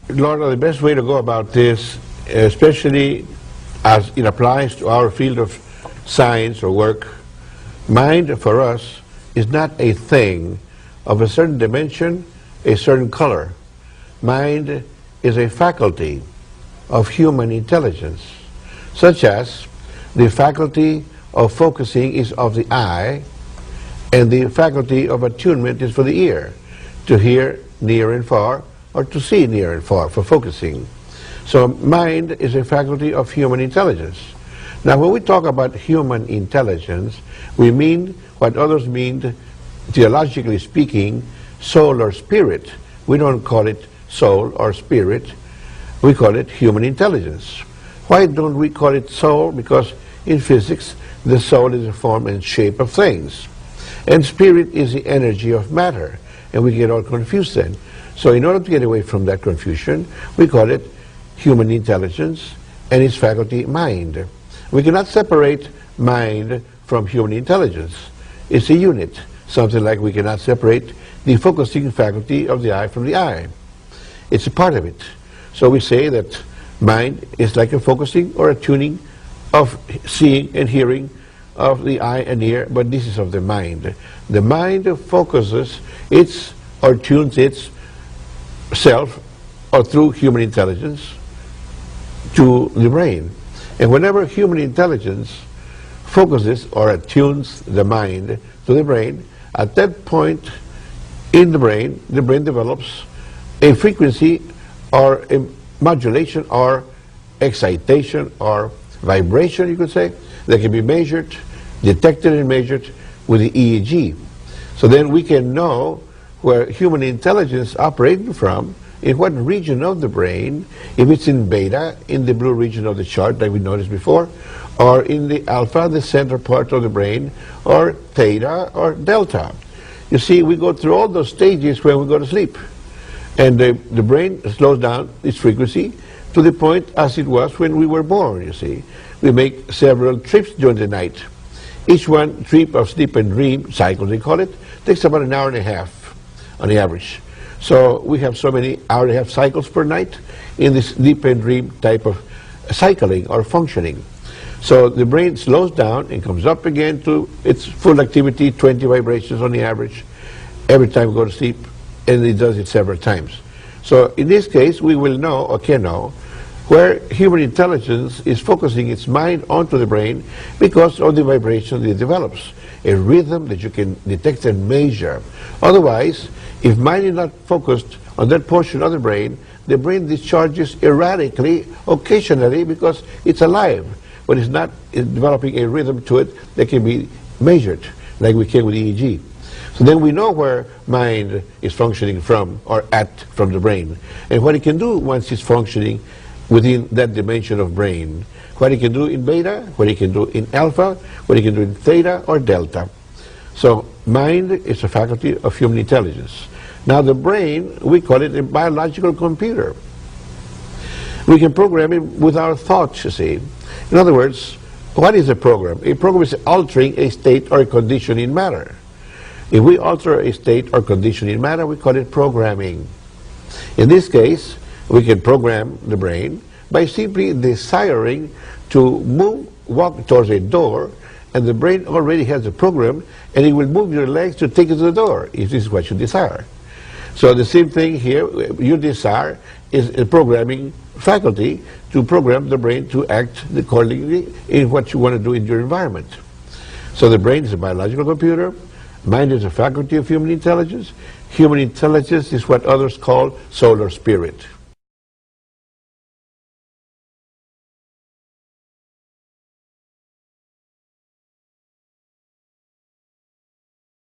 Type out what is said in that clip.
Laura, the best way to go about this, especially as it applies to our field of science or work, mind for us is not a thing of a certain dimension, a certain color. Mind is a faculty of human intelligence, such as the faculty of focusing is of the eye, and the faculty of attunement is for the ear, to hear near and far, or to see near and far for focusing. So mind is a faculty of human intelligence. Now when we talk about human intelligence, we mean what others mean, theologically speaking, soul or spirit. We don't call it soul or spirit, we call it human intelligence. Why don't we call it soul? Because in physics, the soul is the form and shape of things, and spirit is the energy of matter, and we get all confused then. So in order to get away from that confusion, we call it human intelligence and its faculty mind. We cannot separate mind from human intelligence. It's a unit, something like we cannot separate the focusing faculty of the eye from the eye. It's a part of it. So we say that mind is like a focusing or a tuning of seeing and hearing of the eye and ear, but this is of the mind. The mind focuses its or tunes its self or through human intelligence to the brain. And whenever human intelligence focuses or attunes the mind to the brain, at that point in the brain develops a frequency or a modulation or excitation or vibration, you could say, that can be measured, detected and measured with the EEG. So then we can know where human intelligence operating from, in what region of the brain, if it's in beta, in the blue region of the chart like we noticed before, or in the alpha, the center part of the brain, or theta or delta. You see, we go through all those stages when we go to sleep. And the brain slows down its frequency to the point as it was when we were born, you see. We make several trips during the night. Each one trip of sleep and dream cycle, they call it, takes about an hour and a half on the average. So we have so many hour and a half cycles per night in this sleep and dream type of cycling or functioning. So the brain slows down and comes up again to its full activity, 20 vibrations on the average, every time we go to sleep, and it does it several times. So in this case, we will know, or can know, where human intelligence is focusing its mind onto the brain because of the vibration it develops, a rhythm that you can detect and measure. Otherwise, if mind is not focused on that portion of the brain discharges erratically, occasionally, because it's alive, but it's not developing a rhythm to it that can be measured, like we can with EEG. So then we know where mind is functioning from, or at from the brain, and what it can do once it's functioning within that dimension of brain. What it can do in beta, what it can do in alpha, what it can do in theta or delta. So mind is a faculty of human intelligence. Now the brain, we call it a biological computer. We can program it with our thoughts, you see. In other words, what is a program? A program is altering a state or a condition in matter. If we alter a state or condition in matter, we call it programming. In this case, we can program the brain by simply desiring to walk towards a door, and the brain already has a program, and it will move your legs to take you to the door, if this is what you desire. So the same thing here, your desire is a programming faculty to program the brain to act accordingly in what you want to do in your environment. So the brain is a biological computer, mind is a faculty of human intelligence. Human intelligence is what others call soul or spirit.